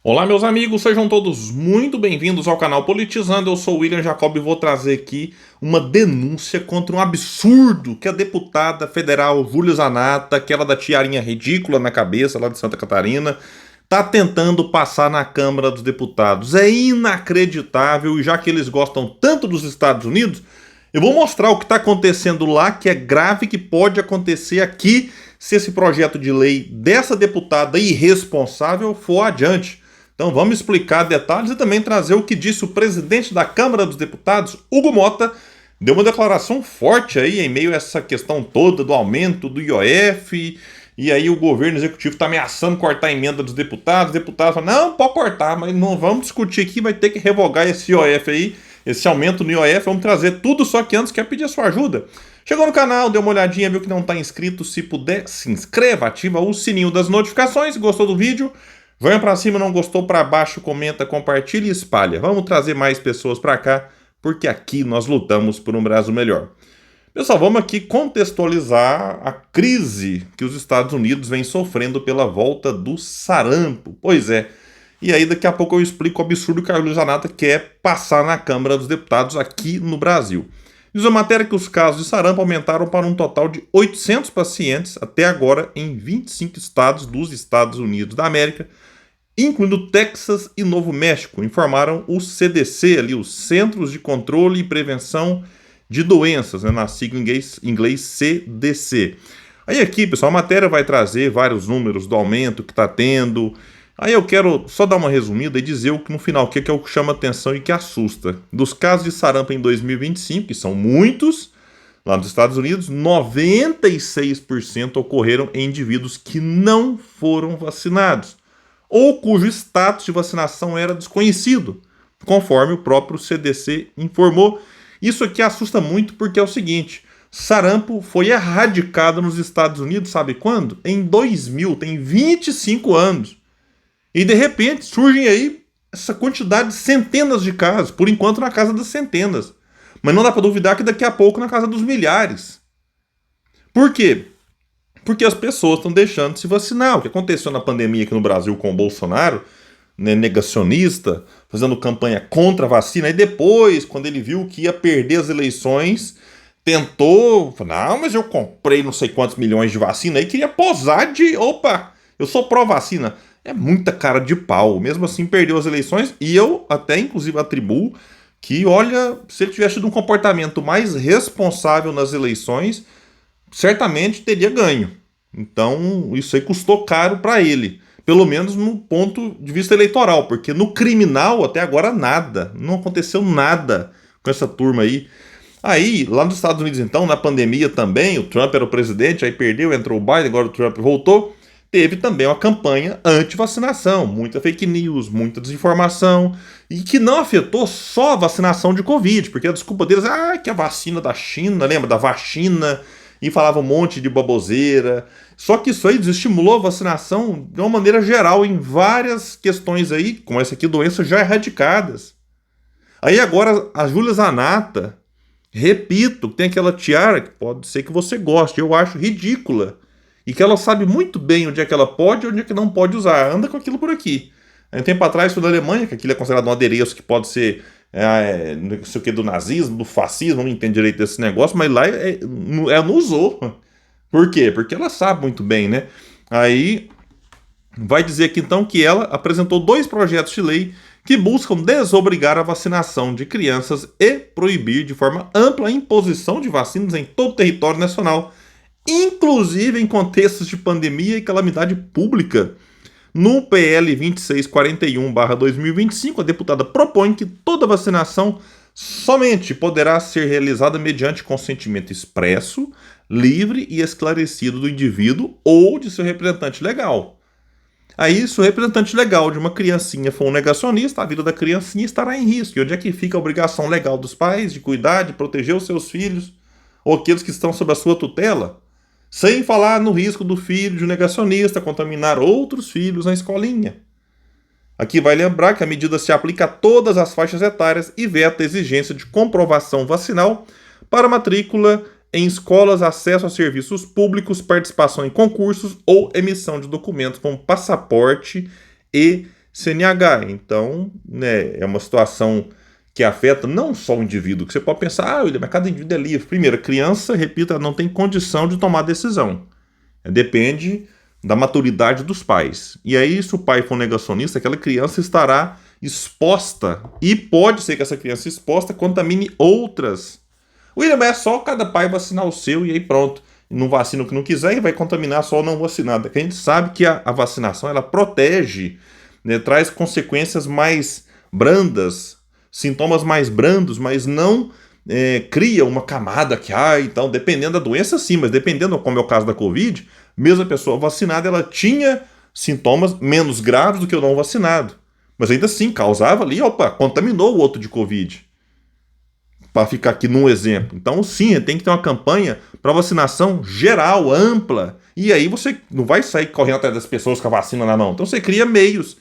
Olá, meus amigos, sejam todos muito bem-vindos ao canal Politizando. Eu sou o William Jacob e vou trazer aqui uma denúncia contra um absurdo que a deputada federal Júlia Zanata, aquela da tiarinha ridícula na cabeça lá de Santa Catarina, está tentando passar na Câmara dos Deputados. É inacreditável, e já que eles gostam tanto dos Estados Unidos, eu vou mostrar o que está acontecendo lá, que é grave, que pode acontecer aqui se esse projeto de lei dessa deputada irresponsável for adiante. Então vamos explicar detalhes e também trazer o que disse o presidente da Câmara dos Deputados, Hugo Mota. Deu uma declaração forte aí em meio a essa questão toda do aumento do IOF, e aí o governo executivo está ameaçando cortar a emenda dos deputados. Os deputados falam, não, pode cortar, mas não vamos discutir aqui, vai ter que revogar esse IOF aí, esse aumento no IOF, vamos trazer tudo, só que antes quer pedir a sua ajuda. Chegou no canal, deu uma olhadinha, viu que não está inscrito, se puder, se inscreva, ativa o sininho das notificações, gostou do vídeo? Venha pra cima, não gostou, pra baixo, comenta, compartilha e espalha. Vamos trazer mais pessoas pra cá, porque aqui nós lutamos por um Brasil melhor. Pessoal, vamos aqui contextualizar a crise que os Estados Unidos vem sofrendo pela volta do sarampo. Pois é. E aí daqui a pouco eu explico o absurdo que a Júlia Zanata quer passar na Câmara dos Deputados aqui no Brasil. Diz a matéria que os casos de sarampo aumentaram para um total de 800 pacientes até agora em 25 estados dos Estados Unidos da América, incluindo Texas e Novo México, informaram o CDC, ali, os Centros de Controle e Prevenção de Doenças, né, na sigla em inglês CDC. Aí aqui, pessoal, a matéria vai trazer vários números do aumento que está tendo. Aí eu quero só dar uma resumida e dizer o que no final, o que é o que chama atenção e que assusta. Dos casos de sarampo em 2025, que são muitos, lá nos Estados Unidos, 96% ocorreram em indivíduos que não foram vacinados, ou cujo status de vacinação era desconhecido, conforme o próprio CDC informou. Isso aqui assusta muito porque é o seguinte, sarampo foi erradicado nos Estados Unidos, sabe quando? Em 2000, tem 25 anos. E de repente surgem aí essa quantidade de centenas de casos, por enquanto na casa das centenas. Mas não dá para duvidar que daqui a pouco na casa dos milhares. Por quê? Porque as pessoas estão deixando de se vacinar. O que aconteceu na pandemia aqui no Brasil com o Bolsonaro, né, negacionista, fazendo campanha contra a vacina, e depois, quando ele viu que ia perder as eleições, tentou, não, mas eu comprei não sei quantos milhões de vacina, aí queria posar de, opa, eu sou pró-vacina. É muita cara de pau. Mesmo assim, perdeu as eleições. E eu até, inclusive, atribuo que, olha, se ele tivesse tido um comportamento mais responsável nas eleições, certamente teria ganho. Então, isso aí custou caro para ele. Pelo menos no ponto de vista eleitoral. Porque no criminal, até agora, nada. Não aconteceu nada com essa turma aí. Aí, lá nos Estados Unidos, então, na pandemia também, o Trump era o presidente, aí perdeu, entrou o Biden, agora o Trump voltou. Teve também uma campanha anti-vacinação, muita fake news, muita desinformação, e que não afetou só a vacinação de Covid, porque a desculpa deles é que a vacina da China, lembra da vacina, e falava um monte de baboseira. Só que isso aí desestimulou a vacinação de uma maneira geral em várias questões aí, como essa aqui, doenças já erradicadas. Aí agora a Júlia Zanata, repito, tem aquela tiara que pode ser que você goste, eu acho ridícula. E que ela sabe muito bem onde é que ela pode e onde é que não pode usar. Anda com aquilo por aqui. Aí, um tempo atrás foi da Alemanha, que aquilo é considerado um adereço que pode ser não sei o que, do nazismo, do fascismo, não entendo direito desse negócio, mas lá ela não usou. Por quê? Porque ela sabe muito bem, né? Aí vai dizer aqui então que ela apresentou 2 projetos de lei que buscam desobrigar a vacinação de crianças e proibir de forma ampla a imposição de vacinas em todo o território nacional, inclusive em contextos de pandemia e calamidade pública. No PL 2641/2025, a deputada propõe que toda vacinação somente poderá ser realizada mediante consentimento expresso, livre e esclarecido do indivíduo ou de seu representante legal. Aí, se o representante legal de uma criancinha for um negacionista, a vida da criancinha estará em risco. E onde é que fica a obrigação legal dos pais de cuidar, de proteger os seus filhos ou aqueles que estão sob a sua tutela? Sem falar no risco do filho de um negacionista contaminar outros filhos na escolinha. Aqui vai lembrar que a medida se aplica a todas as faixas etárias e veta a exigência de comprovação vacinal para matrícula em escolas, acesso a serviços públicos, participação em concursos ou emissão de documentos como passaporte e CNH. Então, né, é uma situação que afeta não só o indivíduo, que você pode pensar, William, mas cada indivíduo é livre. Primeiro, a criança, repito, ela não tem condição de tomar decisão. Depende da maturidade dos pais. E aí, se o pai for negacionista, aquela criança estará exposta, e pode ser que essa criança exposta contamine outras. William, é só cada pai vacinar o seu e aí pronto. Não vacina o que não quiser e vai contaminar só o não vacinado. Porque a gente sabe que a vacinação ela protege, né, traz consequências mais brandas, sintomas mais brandos, mas não cria uma camada que, então, dependendo da doença, sim, mas dependendo, como é o caso da Covid, mesmo a pessoa vacinada, ela tinha sintomas menos graves do que o não vacinado. Mas ainda assim, causava ali, contaminou o outro de Covid. Para ficar aqui num exemplo. Então, sim, tem que ter uma campanha para vacinação geral, ampla. E aí você não vai sair correndo atrás das pessoas com a vacina na mão. Então você cria meios.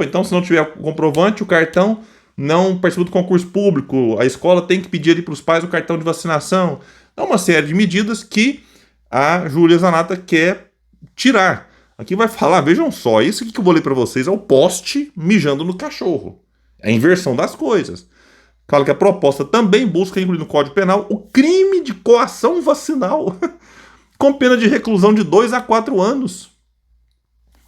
Então se não tiver o comprovante, o cartão não participa do concurso público. A escola tem que pedir ali para os pais o cartão de vacinação. Então, uma série de medidas que a Júlia Zanatta quer tirar. Aqui vai falar, vejam só, isso aqui que eu vou ler para vocês é o poste mijando no cachorro. É a inversão das coisas. Fala que a proposta também busca incluir no Código Penal o crime de coação vacinal, com pena de reclusão de 2 a 4 anos.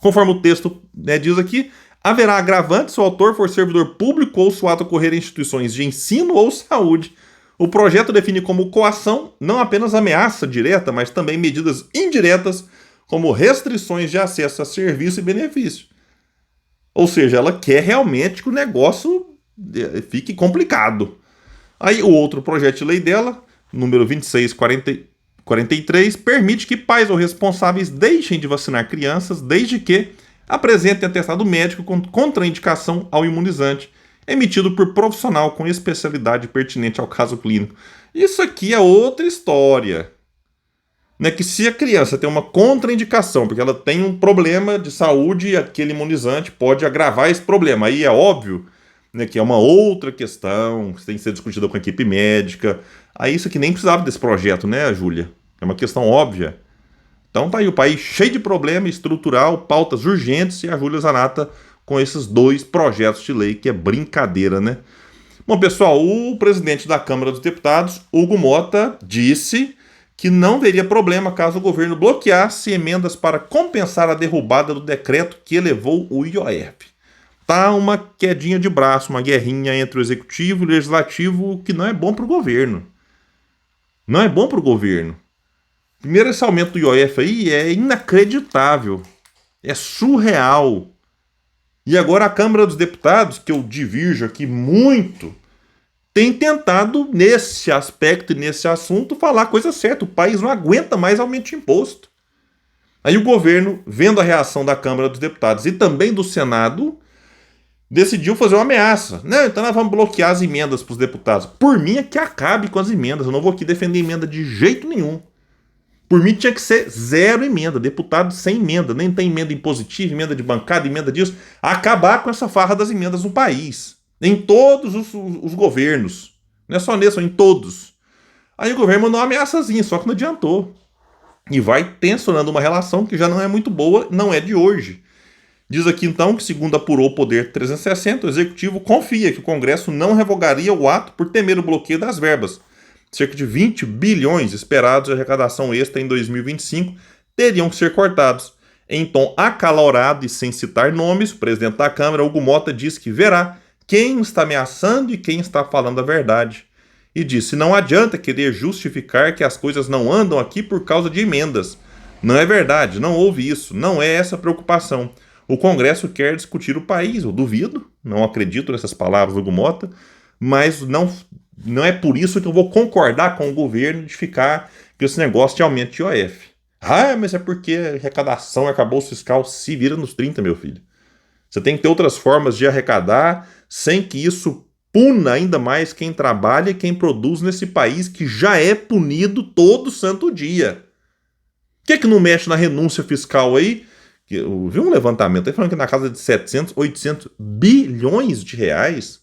Conforme o texto diz aqui, haverá agravante se o autor for servidor público ou se o ato ocorrer em instituições de ensino ou saúde. O projeto define como coação não apenas ameaça direta, mas também medidas indiretas, como restrições de acesso a serviço e benefício. Ou seja, ela quer realmente que o negócio fique complicado. Aí o outro projeto de lei dela, número 2643, permite que pais ou responsáveis deixem de vacinar crianças desde que apresentem atestado médico com contraindicação ao imunizante, emitido por profissional com especialidade pertinente ao caso clínico. Isso aqui é outra história. Né, que se a criança tem uma contraindicação, porque ela tem um problema de saúde, aquele imunizante pode agravar esse problema. Aí é óbvio, né, que é uma outra questão, que tem que ser discutida com a equipe médica. Aí isso aqui nem precisava desse projeto, né, Júlia? É uma questão óbvia. Então tá aí o país cheio de problema estrutural, pautas urgentes, e a Júlia Zanatta com esses 2 projetos de lei, que é brincadeira, né? Bom, pessoal, o presidente da Câmara dos Deputados, Hugo Mota, disse que não veria problema caso o governo bloqueasse emendas para compensar a derrubada do decreto que elevou o IOF. Tá uma quedinha de braço, uma guerrinha entre o executivo e o legislativo que não é bom para o governo. Não é bom para o governo. Primeiro, esse aumento do IOF aí é inacreditável. É surreal. E agora a Câmara dos Deputados, que eu divirjo aqui muito, tem tentado, nesse aspecto e nesse assunto, falar a coisa certa. O país não aguenta mais aumento de imposto. Aí o governo, vendo a reação da Câmara dos Deputados e também do Senado, decidiu fazer uma ameaça. Não, então nós vamos bloquear as emendas para os deputados. Por mim é que acabe com as emendas. Eu não vou aqui defender emenda de jeito nenhum. Por mim tinha que ser 0 emenda. Deputado sem emenda. Nem tem emenda impositiva, emenda de bancada, emenda disso. Acabar com essa farra das emendas no país. Em todos os governos. Não é só nesse, em todos. Aí o governo mandou uma ameaçazinha, só que não adiantou. E vai tensionando uma relação que já não é muito boa, não é de hoje. Diz aqui então que, segundo apurou o Poder 360, o Executivo confia que o Congresso não revogaria o ato por temer o bloqueio das verbas. Cerca de 20 bilhões esperados de arrecadação extra em 2025 teriam que ser cortados. Em tom acalorado e sem citar nomes, o presidente da Câmara, Hugo Mota, disse que verá quem está ameaçando e quem está falando a verdade. E disse: não adianta querer justificar que as coisas não andam aqui por causa de emendas. Não é verdade, não houve isso, não é essa a preocupação. O Congresso quer discutir o país, eu duvido, não acredito nessas palavras do Hugo Mota, mas não é por isso que eu vou concordar com o governo de ficar com esse negócio de aumento de IOF. Mas é porque a arrecadação acabou o fiscal, se vira nos 30, meu filho. Você tem que ter outras formas de arrecadar sem que isso puna ainda mais quem trabalha e quem produz nesse país que já é punido todo santo dia. Por que não mexe na renúncia fiscal aí? Eu vi um levantamento aí falando que na casa de 700, 800 bilhões de reais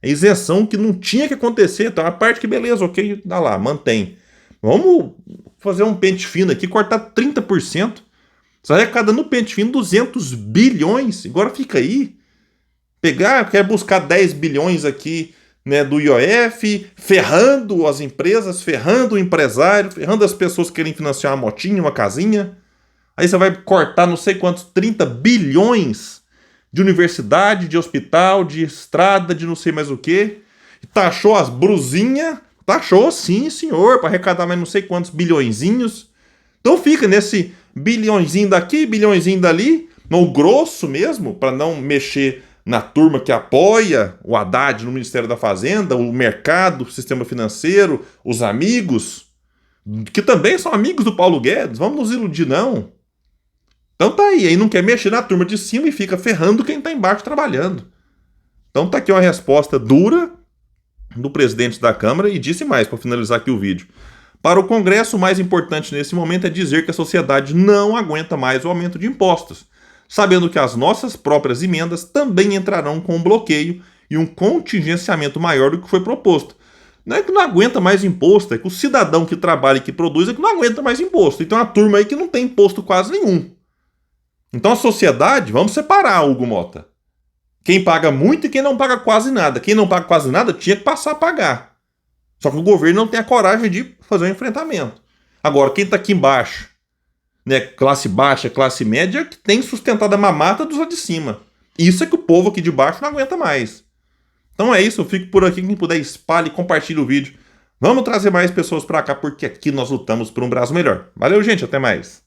é isenção que não tinha que acontecer. Então a parte que beleza, ok, dá lá, mantém. Vamos fazer um pente fino aqui, cortar 30%. Você arrecada no pente fino 200 bilhões. Agora fica aí. Pegar, quer buscar 10 bilhões aqui, né, do IOF, ferrando as empresas, ferrando o empresário, ferrando as pessoas que querem financiar uma motinha, uma casinha. Aí você vai cortar não sei quantos, 30 bilhões de universidade, de hospital, de estrada, de não sei mais o quê. Taxou as brusinhas, taxou sim, senhor, para arrecadar mais não sei quantos bilhõezinhos. Então fica nesse bilhõezinho daqui, bilhõezinho dali, no grosso mesmo, para não mexer na turma que apoia o Haddad no Ministério da Fazenda, o mercado, o sistema financeiro, os amigos, que também são amigos do Paulo Guedes. Vamos nos iludir, não. Então tá aí não quer mexer na turma de cima e fica ferrando quem tá embaixo trabalhando. Então tá aqui uma resposta dura do presidente da Câmara e disse mais para finalizar aqui o vídeo. Para o Congresso, o mais importante nesse momento é dizer que a sociedade não aguenta mais o aumento de impostos, sabendo que as nossas próprias emendas também entrarão com um bloqueio e um contingenciamento maior do que foi proposto. Não é que não aguenta mais imposto, é que o cidadão que trabalha e que produz é que não aguenta mais imposto. Então a turma aí que não tem imposto quase nenhum. Então a sociedade, vamos separar, Hugo Mota. Quem paga muito e quem não paga quase nada. Quem não paga quase nada tinha que passar a pagar. Só que o governo não tem a coragem de fazer um enfrentamento. Agora, quem está aqui embaixo, né, classe baixa, classe média, que tem sustentado a mamata dos lá de cima. Isso é que o povo aqui de baixo não aguenta mais. Então é isso, eu fico por aqui. Quem puder, espalhe e compartilhe o vídeo. Vamos trazer mais pessoas para cá, porque aqui nós lutamos por um Brasil melhor. Valeu, gente, até mais.